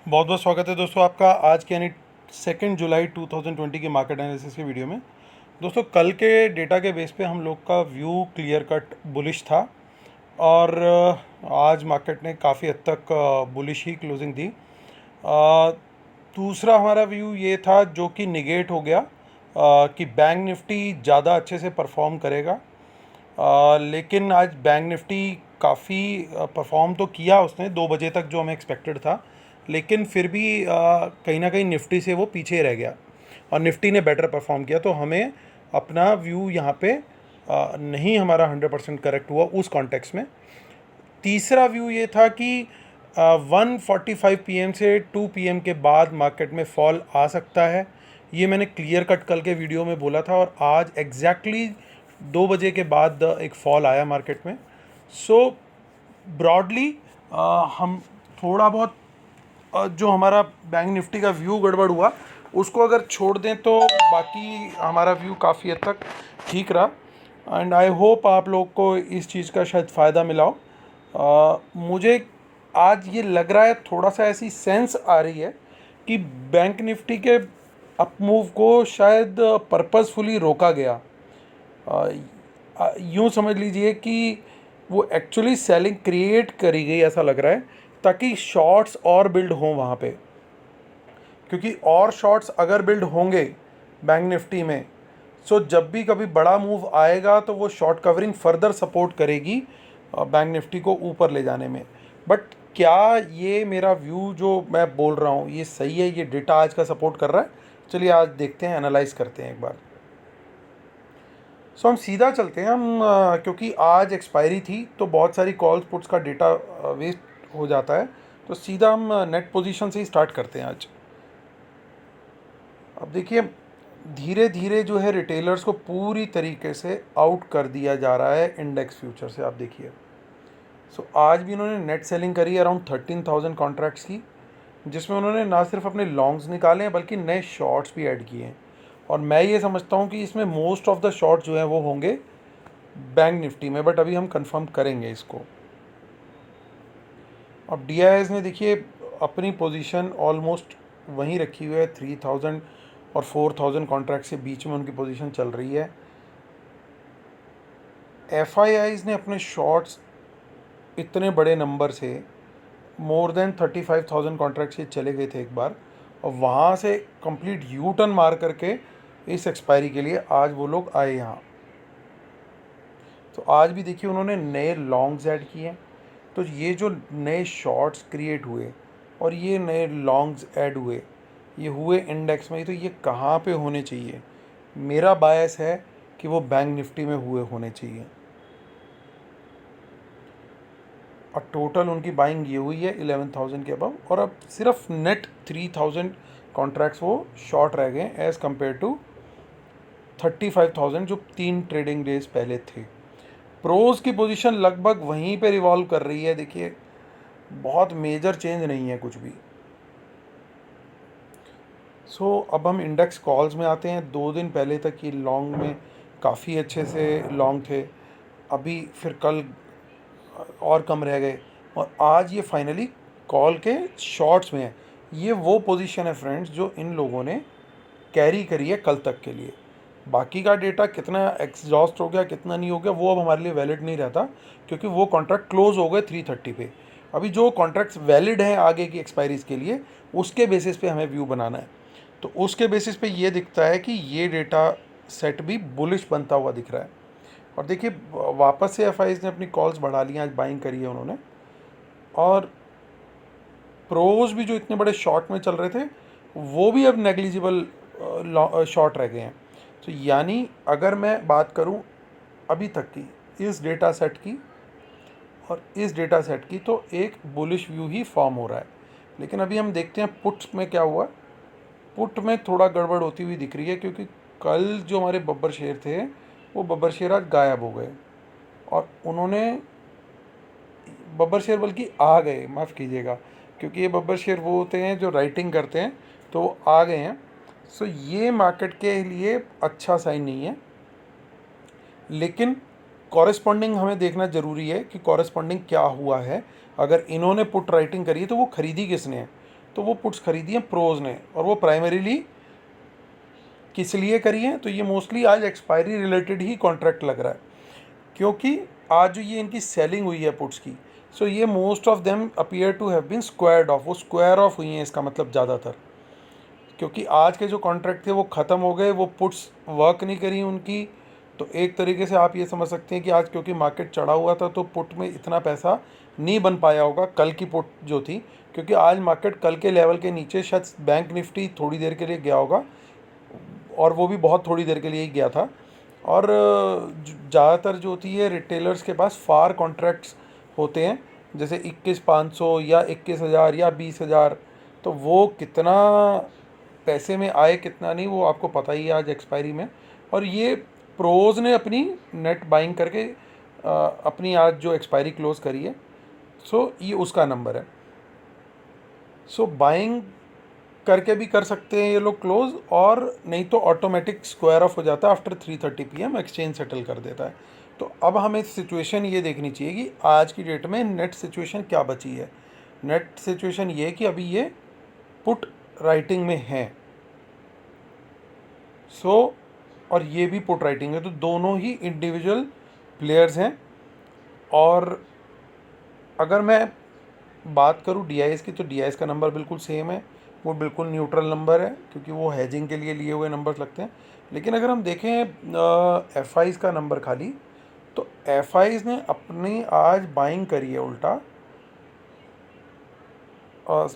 बहुत बहुत स्वागत है दोस्तों आपका आज के यानी 2 जुलाई 2020 के मार्केट एनालिसिस के वीडियो में। दोस्तों कल के डेटा के बेस पे हम लोग का व्यू क्लियर कट बुलिश था और आज मार्केट ने काफ़ी हद तक बुलिश ही क्लोजिंग दी। दूसरा हमारा व्यू ये था जो कि निगेट हो गया कि बैंक निफ्टी ज़्यादा अच्छे से परफॉर्म करेगा। लेकिन आज बैंक निफ्टी काफ़ी परफॉर्म तो किया उसने 2 बजे तक जो हमें एक्सपेक्टेड था, लेकिन फिर भी कहीं ना कहीं निफ्टी से वो पीछे रह गया और निफ्टी ने बेटर परफॉर्म किया। तो हमें अपना व्यू यहाँ पे नहीं हमारा 100% करेक्ट हुआ उस कॉन्टेक्स्ट में। तीसरा व्यू ये था कि 1:45 PM से 2 PM के बाद मार्केट में फॉल आ सकता है। ये मैंने क्लियर कट कल के वीडियो में बोला था और आज एग्जैक्टली 2 बजे के बाद एक फॉल आया मार्केट में। सो ब्रॉडली हम थोड़ा बहुत जो हमारा बैंक निफ्टी का व्यू गड़बड़ हुआ उसको अगर छोड़ दें तो बाकी हमारा व्यू काफ़ी हद तक ठीक रहा। एंड आई होप आप लोग को इस चीज़ का शायद फ़ायदा मिला हो। मुझे आज ये लग रहा है, थोड़ा सा ऐसी सेंस आ रही है कि बैंक निफ्टी के अप मूव को शायद पर्पसफुली रोका गया। यूँ समझ लीजिए कि वो एक्चुअली सेलिंग क्रिएट करी गई ऐसा लग रहा है ताकि शॉर्ट्स और बिल्ड हों वहाँ पे, क्योंकि और शॉर्ट्स अगर बिल्ड होंगे बैंक निफ्टी में सो जब भी कभी बड़ा मूव आएगा तो वो शॉर्ट कवरिंग फर्दर सपोर्ट करेगी बैंक निफ्टी को ऊपर ले जाने में। बट क्या ये मेरा व्यू जो मैं बोल रहा हूँ ये सही है, ये डेटा आज का सपोर्ट कर रहा है? चलिए आज देखते हैं, एनालाइज करते हैं एक बार। सो हम सीधा चलते हैं क्योंकि आज एक्सपायरी थी तो बहुत सारी कॉल्स पुट्स का डेटा वेस्ट हो जाता है। तो सीधा हम नेट पोजीशन से ही स्टार्ट करते हैं आज। अब देखिए धीरे धीरे जो है रिटेलर्स को पूरी तरीके से आउट कर दिया जा रहा है इंडेक्स फ्यूचर से। आप देखिए सो आज भी इन्होंने नेट सेलिंग करी अराउंड 13,000 कॉन्ट्रैक्ट्स की, जिसमें उन्होंने ना सिर्फ अपने लॉन्ग्स निकाले हैं बल्कि नए शॉर्ट्स भी ऐड किए हैं। और मैं ये समझता हूँ कि इसमें मोस्ट ऑफ द शॉर्ट जो हैं वो होंगे बैंक निफ्टी में, बट अभी हम कंफर्म करेंगे इसको। अब DIIs ने देखिए अपनी पोजीशन ऑलमोस्ट वहीं रखी हुई है, 3,000 और 4,000 कॉन्ट्रैक्ट के बीच में उनकी पोजीशन चल रही है। FIIs ने अपने शॉर्ट्स इतने बड़े नंबर से मोर देन 35,000 कॉन्ट्रैक्ट से चले गए थे एक बार, और वहाँ से कंप्लीट यू टर्न मार करके इस एक्सपायरी के लिए आज वो लोग आए यहाँ। तो आज भी देखिए उन्होंने नए लॉन्ग्स ऐड किए। तो ये जो नए शॉर्ट्स क्रिएट हुए और ये नए लॉन्ग्स ऐड हुए, ये हुए इंडेक्स में, तो ये कहाँ पे होने चाहिए? मेरा बायस है कि वो बैंक निफ्टी में हुए होने चाहिए। और टोटल उनकी बाइंग ये हुई है 11,000 के अबव, और अब सिर्फ नेट 3,000 कॉन्ट्रैक्ट्स वो शॉर्ट रह गए एज़ कम्पेयर टू 35,000 जो 3 ट्रेडिंग डेज पहले थे। प्रोज की पोजीशन लगभग वहीं पे रिवॉल्व कर रही है। देखिए बहुत मेजर चेंज नहीं है कुछ भी। अब हम इंडेक्स कॉल्स में आते हैं। 2 दिन पहले तक ये लॉन्ग में काफ़ी अच्छे से लॉन्ग थे, अभी फिर कल और कम रह गए और आज ये फाइनली कॉल के शॉर्ट्स में है। ये वो पोजीशन है फ्रेंड्स जो इन लोगों ने कैरी करी है कल तक के लिए। बाकी का डेटा कितना एग्जॉस्ट हो गया कितना नहीं हो गया वो अब हमारे लिए वैलिड नहीं रहता, क्योंकि वो कॉन्ट्रैक्ट क्लोज हो गए 330 पे। अभी जो कॉन्ट्रैक्ट्स वैलिड हैं आगे की एक्सपायरीज के लिए उसके बेसिस पे हमें व्यू बनाना है। तो उसके बेसिस पे ये दिखता है कि ये डेटा सेट भी बुलिश बनता हुआ दिख रहा है। और देखिए वापस से FIs ने अपनी कॉल्स बढ़ा ली, आज बाइंग करी है उन्होंने। और प्रोज भी जो इतने बड़े शॉर्ट में चल रहे थे वो भी अब नेग्लिजिबल शॉर्ट रह गए हैं। तो यानी अगर मैं बात करूं अभी तक की इस डेटा सेट की और इस डेटा सेट की, तो एक बुलिश व्यू ही फॉर्म हो रहा है। लेकिन अभी हम देखते हैं पुट्स में क्या हुआ। पुट में थोड़ा गड़बड़ होती हुई दिख रही है, क्योंकि कल जो हमारे बब्बर शेर थे वो बब्बर शेर आज गायब हो गए और उन्होंने बब्बर शेर बल्कि आ गए, माफ़ कीजिएगा, क्योंकि ये बब्बर शेर वो होते हैं जो राइटिंग करते हैं, तो वो आ गए हैं। ये मार्केट के लिए अच्छा साइन नहीं है। लेकिन कॉरेस्पॉन्डिंग हमें देखना ज़रूरी है कि कॉरेस्पॉन्डिंग क्या हुआ है। अगर इन्होंने पुट राइटिंग करी है तो वो ख़रीदी किसने है? तो वो पुट्स खरीदी हैं प्रोज ने, और वो प्राइमरीली किस लिए करी है, तो ये मोस्टली आज एक्सपायरी रिलेटेड ही कॉन्ट्रैक्ट लग रहा है, क्योंकि आज जो ये इनकी सेलिंग हुई है पुट्स की, सो ये most of them appear to have been squared off, वो स्क्वायर ऑफ हुई हैं, इसका मतलब ज़्यादातर, क्योंकि आज के जो कॉन्ट्रैक्ट थे वो ख़त्म हो गए, वो पुट्स वर्क नहीं करी उनकी। तो एक तरीके से आप ये समझ सकते हैं कि आज क्योंकि मार्केट चढ़ा हुआ था तो पुट में इतना पैसा नहीं बन पाया होगा कल की पुट जो थी, क्योंकि आज मार्केट कल के लेवल के नीचे शायद बैंक निफ्टी थोड़ी देर के लिए गया होगा, और वो भी बहुत थोड़ी देर के लिए ही गया था। और ज़्यादातर जो होती है रिटेलर्स के पास फार कॉन्ट्रैक्ट्स होते हैं, जैसे 21,500 या 21,000 या 20,000, तो वो कितना पैसे में आए कितना नहीं वो आपको पता ही है आज एक्सपायरी में। और ये प्रोज ने अपनी नेट बाइंग करके अपनी आज जो एक्सपायरी क्लोज करी है, सो ये उसका नंबर है। सो बाइंग करके भी कर सकते हैं ये लोग क्लोज, और नहीं तो ऑटोमेटिक स्क्वायर ऑफ हो जाता है आफ्टर 3:30 PM, एक्सचेंज सेटल कर देता है। तो अब हमें सिचुएशन ये देखनी चाहिए कि आज की डेट में नेट सिचुएशन क्या बची है। नेट सिचुएशन ये है कि अभी ये पुट राइटिंग में है, सो और ये भी पुट राइटिंग है, तो दोनों ही इंडिविजुअल प्लेयर्स हैं। और अगर मैं बात करूँ DIs की, तो DIs का नंबर बिल्कुल सेम है, वो बिल्कुल न्यूट्रल नंबर है, क्योंकि वो हेजिंग के लिए लिए हुए नंबर्स लगते हैं। लेकिन अगर हम देखें FIs का नंबर खाली, तो FIs ने अपनी आज बाइंग करी है उल्टा,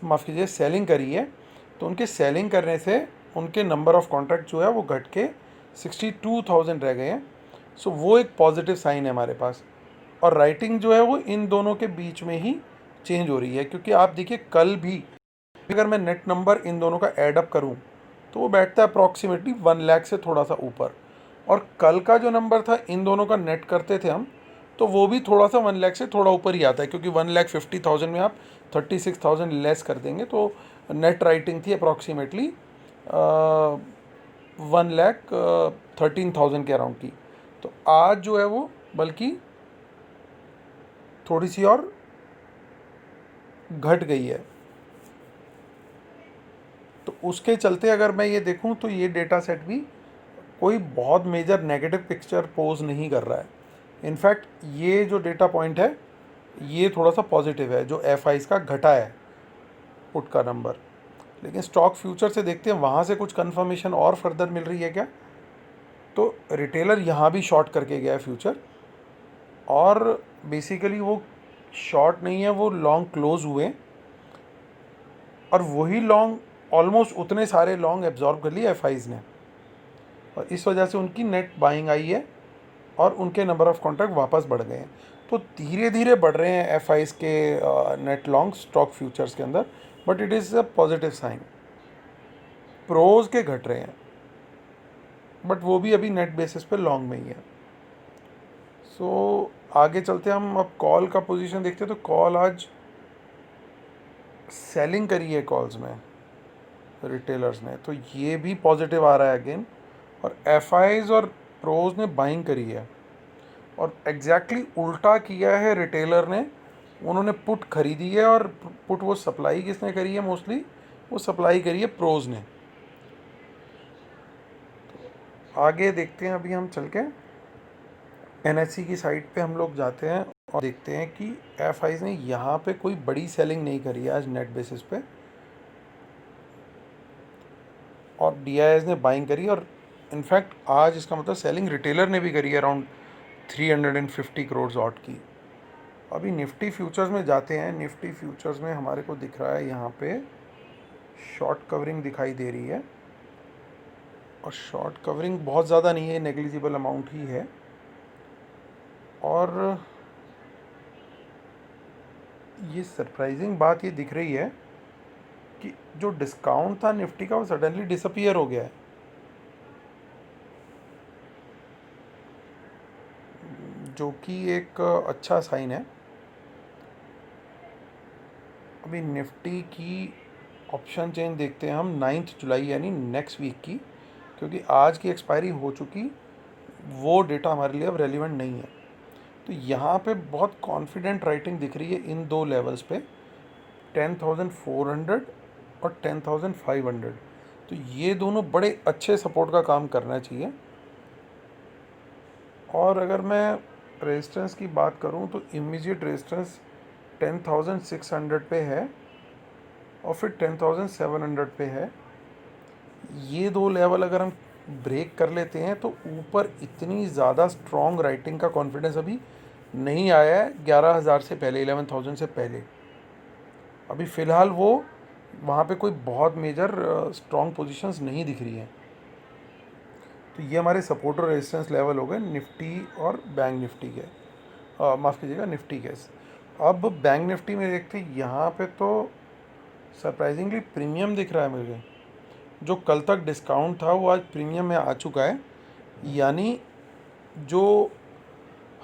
माफ़ कीजिए सेलिंग करी है, तो उनके सेलिंग करने से उनके नंबर ऑफ कॉन्ट्रैक्ट जो है वो घट के 62,000 रह गए हैं। सो वो एक पॉजिटिव साइन है हमारे पास। और राइटिंग जो है वो इन दोनों के बीच में ही चेंज हो रही है, क्योंकि आप देखिए कल भी अगर मैं नेट नंबर इन दोनों का ऐड अप करूं तो वो बैठता है अप्रॉक्सीमेटली 1 लाख से थोड़ा सा ऊपर, और कल का जो नंबर था इन दोनों का नेट करते थे हम, तो वो भी थोड़ा सा 1 लाख से थोड़ा ऊपर ही आता है, क्योंकि 1,50,000 में आप 36,000 लेस कर देंगे, तो नेट राइटिंग थी अप्रॉक्सीमेटली 1,13,000 के अराउंड की। तो आज जो है वो बल्कि थोड़ी सी और घट गई है। तो उसके चलते अगर मैं ये देखूं तो ये डेटा सेट भी कोई बहुत मेजर नेगेटिव पिक्चर पोज नहीं कर रहा है। इनफैक्ट ये जो डेटा पॉइंट है ये थोड़ा सा पॉजिटिव है, जो FIs का घटा है पुट का नंबर। लेकिन स्टॉक फ्यूचर से देखते हैं वहाँ से कुछ कंफर्मेशन और फर्दर मिल रही है क्या। तो रिटेलर यहाँ भी शॉर्ट करके गया है फ्यूचर, और बेसिकली वो शॉर्ट नहीं है, वो लॉन्ग क्लोज हुए, और वही लॉन्ग ऑलमोस्ट उतने सारे लॉन्ग एब्जॉर्ब कर लिए FIs ने, और इस वजह से उनकी नेट बाइंग आई है और उनके नंबर ऑफ कॉन्ट्रैक्ट वापस बढ़ गए हैं। तो धीरे धीरे बढ़ रहे हैं FIs के नेट लॉन्ग स्टॉक फ्यूचर्स के अंदर, but it is a positive sign. प्रोज के घट रहे हैं, बट वो भी अभी नेट बेसिस पे लॉन्ग में ही है। सो आगे चलते हम अब कॉल का पोजीशन देखते हैं। तो कॉल आज सेलिंग करी है कॉल्स में रिटेलर्स ने, तो ये भी पॉजिटिव आ रहा है अगेन। और FIs और प्रोज ने बाइंग करी है, और एग्जैक्टली उल्टा किया है रिटेलर ने, उन्होंने पुट खरीदी है, और पुट वो सप्लाई किसने करी है, मोस्टली वो सप्लाई करी है प्रोज ने। आगे देखते हैं, अभी हम चल के NSE की साइट पे हम लोग जाते हैं और देखते हैं कि FIs ने यहाँ पे कोई बड़ी सेलिंग नहीं करी है आज नेट बेसिस पे, और DIs ने बाइंग करी, और इनफैक्ट आज इसका मतलब सेलिंग रिटेलर ने भी करी है अराउंड 350 करोड़ ऑट की। अभी निफ्टी फ्यूचर्स में जाते हैं। निफ्टी फ्यूचर्स में हमारे को दिख रहा है यहाँ पे शॉर्ट कवरिंग दिखाई दे रही है, और शॉर्ट कवरिंग बहुत ज़्यादा नहीं है, नेग्लिजिबल अमाउंट ही है। और ये सरप्राइजिंग बात ये दिख रही है कि जो डिस्काउंट था निफ्टी का वो सडनली डिसअपीयर हो गया है, जो कि एक अच्छा साइन है। अभी निफ्टी की ऑप्शन चेंज देखते हैं हम 9 जुलाई यानी नेक्स्ट वीक की, क्योंकि आज की एक्सपायरी हो चुकी, वो डेटा हमारे लिए अब रेलिवेंट नहीं है। तो यहाँ पे बहुत कॉन्फिडेंट राइटिंग दिख रही है इन दो लेवल्स पे, 10,400 और 10,500। तो ये दोनों बड़े अच्छे सपोर्ट का काम करना चाहिए। और अगर मैं रेजिस्टेंस की बात करूं तो इमीडिएट रेजिस्टेंस 10,600 पे है और फिर 10,700 पे है। ये दो लेवल अगर हम ब्रेक कर लेते हैं तो ऊपर इतनी ज़्यादा स्ट्रॉन्ग राइटिंग का कॉन्फिडेंस अभी नहीं आया है 11,000 से पहले, 11,000 से पहले। अभी फ़िलहाल वो वहाँ पे कोई बहुत मेजर स्ट्रॉन्ग पोजीशंस नहीं दिख रही हैं। तो ये हमारे सपोर्ट और रेजिस्टेंस लेवल हो गए निफ्टी और बैंक निफ्टी के, माफ़ कीजिएगा निफ्टी के। अब बैंक निफ्टी में देखते हैं, यहाँ पे तो सरप्राइजिंगली प्रीमियम दिख रहा है मुझे। जो कल तक डिस्काउंट था वो आज प्रीमियम में आ चुका है। यानी जो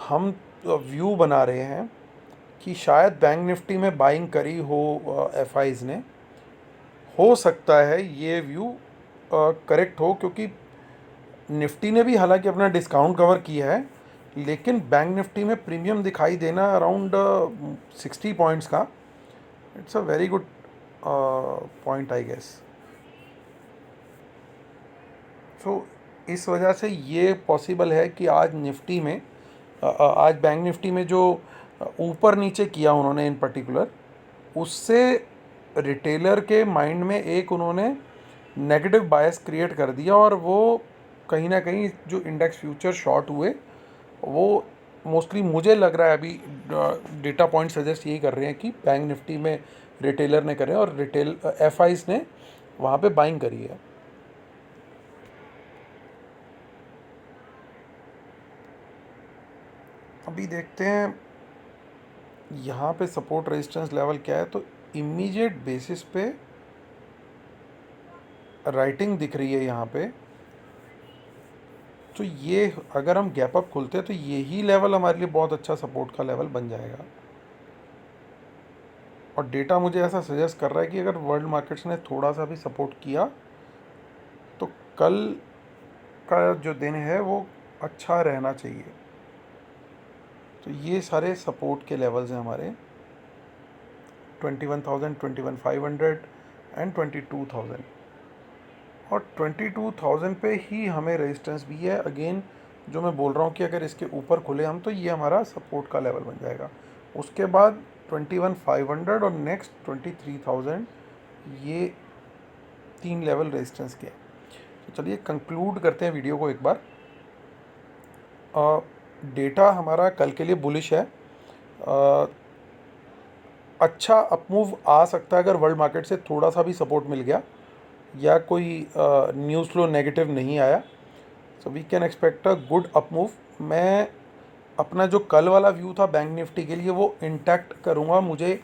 हम व्यू बना रहे हैं कि शायद बैंक निफ्टी में बाइंग करी हो एफआईज ने, हो सकता है ये व्यू करेक्ट हो, क्योंकि निफ्टी ने भी हालांकि अपना डिस्काउंट कवर किया है, लेकिन बैंक निफ्टी में प्रीमियम दिखाई देना अराउंड 60 पॉइंट्स का, it's a very good point I guess. So इस वजह से ये पॉसिबल है कि आज निफ्टी में आज बैंक निफ्टी में जो ऊपर नीचे किया उन्होंने इन पर्टिकुलर, उससे रिटेलर के माइंड में एक उन्होंने नेगेटिव बायस क्रिएट कर दिया और वो कहीं ना कहीं जो इंडेक्स फ्यूचर शॉर्ट हुए वो मोस्टली मुझे लग रहा है अभी डेटा पॉइंट सजेस्ट यही कर रहे हैं कि बैंक निफ्टी में रिटेलर ने करे और रिटेल एफआईज ने वहाँ पे बाइंग करी है। अभी देखते हैं यहाँ पे सपोर्ट रेजिस्टेंस लेवल क्या है। तो इमीडिएट बेसिस पे राइटिंग दिख रही है यहाँ पे। तो ये अगर हम गैप अप खुलते हैं तो यही लेवल हमारे लिए बहुत अच्छा सपोर्ट का लेवल बन जाएगा। और डेटा मुझे ऐसा सजेस्ट कर रहा है कि अगर वर्ल्ड मार्केट्स ने थोड़ा सा भी सपोर्ट किया तो कल का जो दिन है वो अच्छा रहना चाहिए। तो ये सारे सपोर्ट के लेवल्स हैं हमारे 21,000, 21,500 एंड 22,000। और 22,000 पे ही हमें रेजिस्टेंस भी है। अगेन जो मैं बोल रहा हूँ कि अगर इसके ऊपर खुले हम तो ये हमारा सपोर्ट का लेवल बन जाएगा। उसके बाद 21,500 और नेक्स्ट 23,000, ये तीन लेवल रेजिस्टेंस के हैं। तो चलिए कंक्लूड करते हैं वीडियो को एक बार। डेटा हमारा कल के लिए बुलिश है। अच्छा अपमूव आ सकता है अगर वर्ल्ड मार्केट से थोड़ा सा भी सपोर्ट मिल गया या कोई न्यूज़ फ्लो नेगेटिव नहीं आया। So we can expect a good upmove. मैं अपना जो कल वाला व्यू था बैंक निफ्टी के लिए वो इंटैक्ट करूँगा। मुझे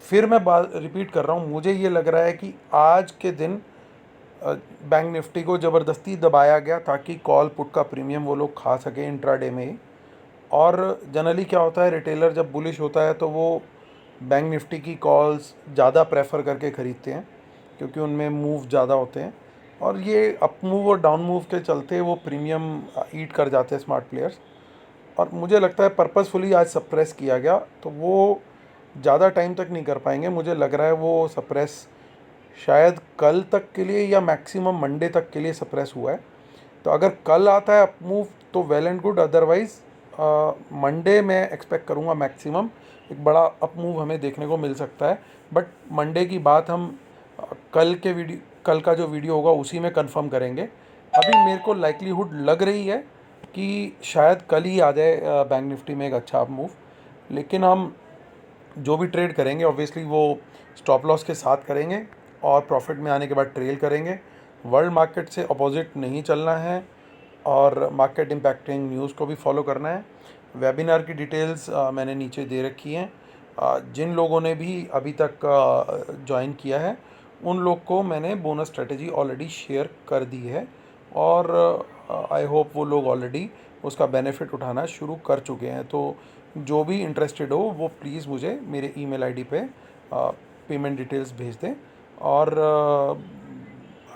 फिर मैं बात रिपीट कर रहा हूँ, मुझे ये लग रहा है कि आज के दिन बैंक निफ्टी को ज़बरदस्ती दबाया गया ताकि कॉल पुट का प्रीमियम वो लोग खा सकें इंट्राडे में ही। और जनरली क्या होता है, रिटेलर जब बुलिश होता है तो वो बैंक निफ्टी की कॉल्स ज़्यादा प्रेफर करके ख़रीदते हैं क्योंकि उनमें मूव ज़्यादा होते हैं। और ये अप मूव और डाउन मूव के चलते वो प्रीमियम ईट कर जाते हैं स्मार्ट प्लेयर्स। और मुझे लगता है पर्पसफुली आज सप्रेस किया गया, तो वो ज़्यादा टाइम तक नहीं कर पाएंगे। मुझे लग रहा है वो सप्रेस शायद कल तक के लिए या मैक्सिमम मंडे तक के लिए सप्रेस हुआ है। तो अगर कल आता है अप मूव तो well and good, otherwise Monday मैं एक्सपेक्ट करूँगा मैक्सिमम एक बड़ा अप मूव हमें देखने को मिल सकता है। बट मंडे की बात हम कल का जो वीडियो होगा उसी में कंफर्म करेंगे। अभी मेरे को लाइक्लीहुड लग रही है कि शायद कल ही आ जाए बैंक निफ्टी में एक अच्छा अप मूव। लेकिन हम जो भी ट्रेड करेंगे ऑब्वियसली वो स्टॉप लॉस के साथ करेंगे और प्रॉफिट में आने के बाद ट्रेल करेंगे। वर्ल्ड मार्केट से अपोजिट नहीं चलना है और मार्केट इम्पैक्टिंग न्यूज़ को भी फॉलो करना है। वेबिनार की डिटेल्स मैंने नीचे दे रखी हैं। जिन लोगों ने भी अभी तक ज्वाइन किया है उन लोग को मैंने बोनस स्ट्रेटजी ऑलरेडी शेयर कर दी है और आई होप वो लोग ऑलरेडी उसका बेनिफिट उठाना शुरू कर चुके हैं। तो जो भी इंटरेस्टेड हो वो प्लीज़ मुझे मेरे ईमेल आईडी पे पेमेंट डिटेल्स भेज दें और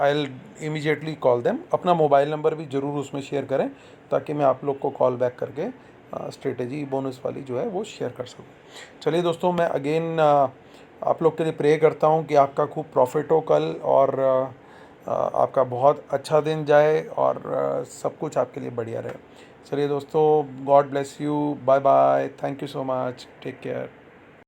I will immediately call them. अपना मोबाइल नंबर भी ज़रूर उसमें शेयर करें ताकि मैं आप लोग को कॉल बैक करके स्ट्रेटजी बोनस वाली जो है वो शेयर कर सकूं। चलिए दोस्तों, मैं अगेन आप लोग के लिए प्रे करता हूँ कि आपका खूब प्रॉफिट हो कल, और आपका बहुत अच्छा दिन जाए, और सब कुछ आपके लिए बढ़िया रहे। चलिए दोस्तों, God bless you, bye bye, thank you so much, take care.